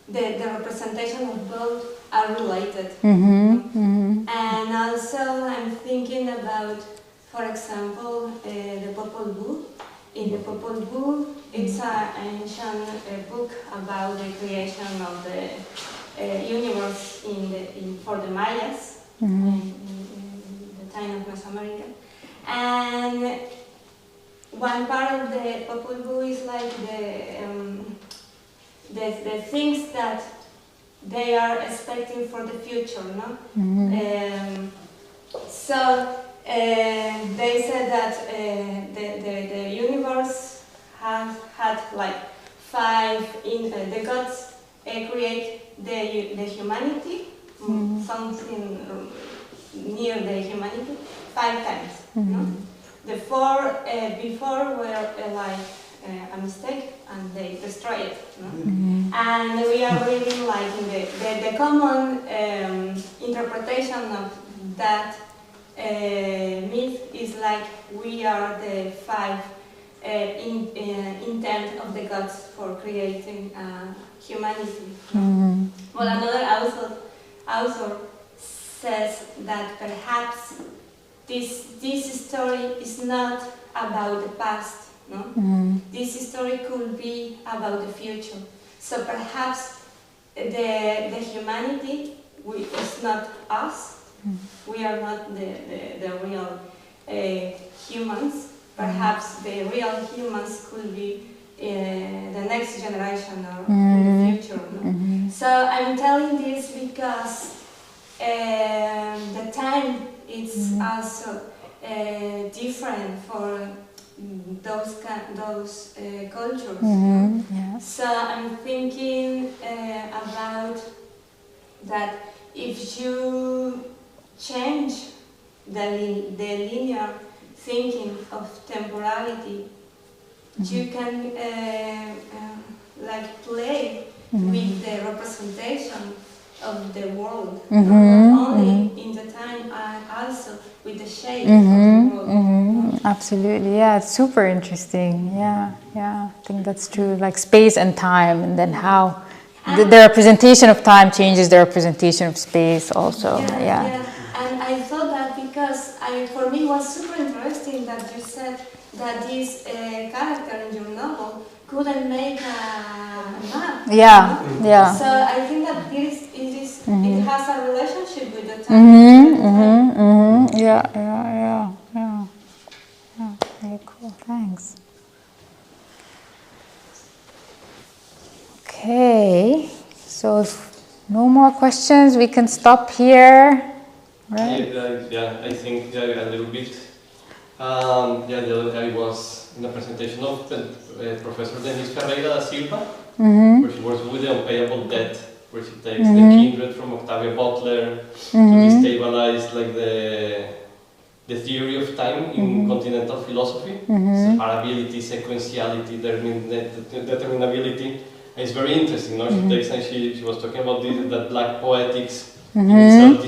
the representation of both are related. And also I'm thinking about, for example, the Popol Vuh. In the Popol Vuh, it's an ancient book about the creation of the universe for the Mayas in the time of Mesoamerica. And one part of the Popol Vuh is like the things that they are expecting for the future, no? So they said that the universe had like the gods create the humanity, something near the humanity, 5 times. No? The 4 before were like a mistake, and they destroy it. No? And we are reading like in the common interpretation of that myth is like we are the 5 intent of the gods for creating humanity. Well, another author says that perhaps this story is not about the past. No? This story could be about the future. So perhaps the humanity is not us. We are not the real humans. Perhaps the real humans could be the next generation or in the future. No? So I'm telling this because the time is also different for those cultures. Yeah. So I'm thinking about that if you change the linear thinking of temporality, you can like play with the representation of the world, not only in the time, also with the shape of the world. Absolutely, yeah, it's super interesting. Yeah, I think that's true. Like space and time, and then how the representation of time changes the representation of space also. Yeah. And I thought that because for me it was super interesting that you said that this character in your novel couldn't make a map. Yeah, yeah. So I think that it has a relationship with the time. Yeah. Very cool. Thanks. Okay. So if no more questions, we can stop here. Right? I think a little bit. The other day was in a presentation of Professor Denise Ferreira da Silva, where she works with the unpayable debt, where she takes the kindred from Octavia Butler to destabilize like the theory of time in continental philosophy, separability, sequentiality, determinability. And it's very interesting. No? She takes and she was talking about that black poetics in itself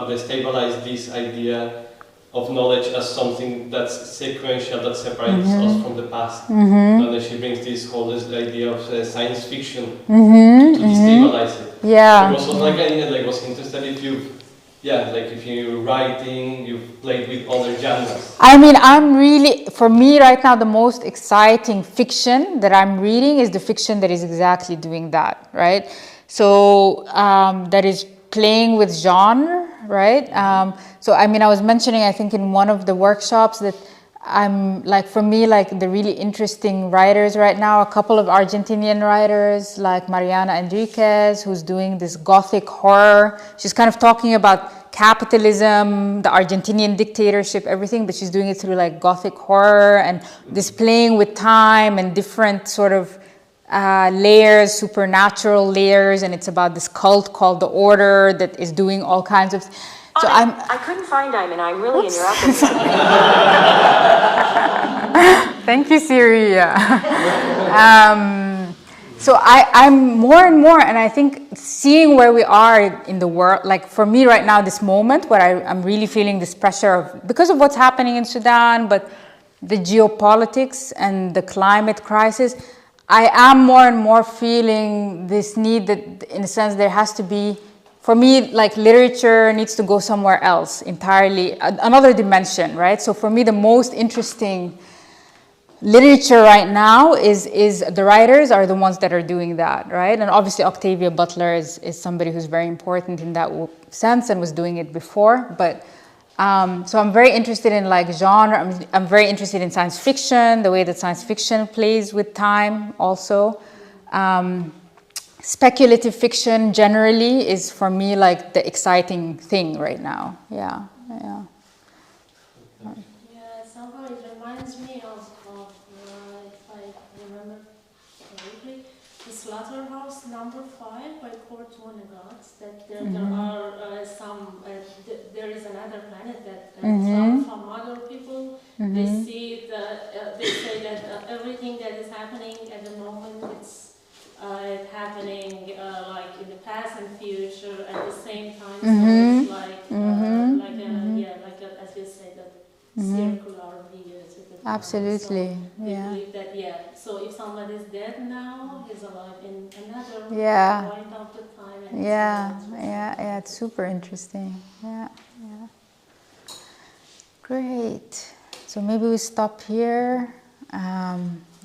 destabilize this idea of knowledge as something that's sequential, that separates us from the past. And then she brings this whole idea of science fiction to destabilize it. Yeah. It was like I was interested if you're writing, you've played with other genres. I mean, for me right now, the most exciting fiction that I'm reading is the fiction that is exactly doing that, right? So that is playing with genre, right? So I mean, I was mentioning, I think in one of the workshops that I'm like, for me, like the really interesting writers right now, a couple of Argentinian writers like Mariana Enriquez, who's doing this Gothic horror. She's kind of talking about capitalism, the Argentinian dictatorship, everything, but she's doing it through like Gothic horror and this playing with time and different sort of layers, supernatural layers, and it's about this cult called the Order that is doing all kinds of. So I couldn't find Diamond. I'm really interrupting. Thank you, Siri. So I'm more and more, and I think seeing where we are in the world, like for me right now, this moment where I'm really feeling this pressure of, because of what's happening in Sudan, but the geopolitics and the climate crisis, I am more and more feeling this need that, in a sense, there has to be, for me, like literature needs to go somewhere else entirely, another dimension, right? So for me, the most interesting literature right now is the writers are the ones that are doing that, right? And obviously Octavia Butler is somebody who's very important in that sense and was doing it before. But so I'm very interested in like genre. I'm very interested in science fiction, the way that science fiction plays with time also. Speculative fiction generally is for me like the exciting thing right now. Yeah. Yeah, somehow it reminds me of if I remember correctly, the Slaughterhouse Number 5 by Kurt Vonnegut. That there are there is another planet that from other people. They see they say that everything that is happening at the moment it's happening like in the past and future at the same time. So it's like as you say, that circular view. Absolutely. So they believe that so if someone is dead now, he's alive in another point of the time. And it's super interesting. Yeah. Great. So maybe we stop here.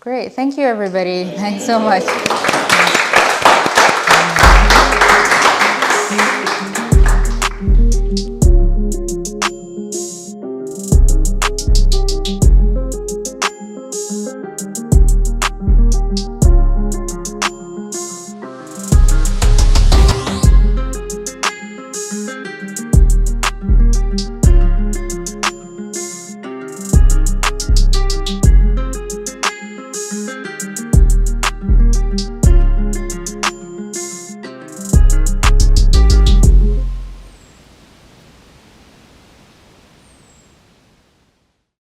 Great. Thank you, everybody. Thanks so much.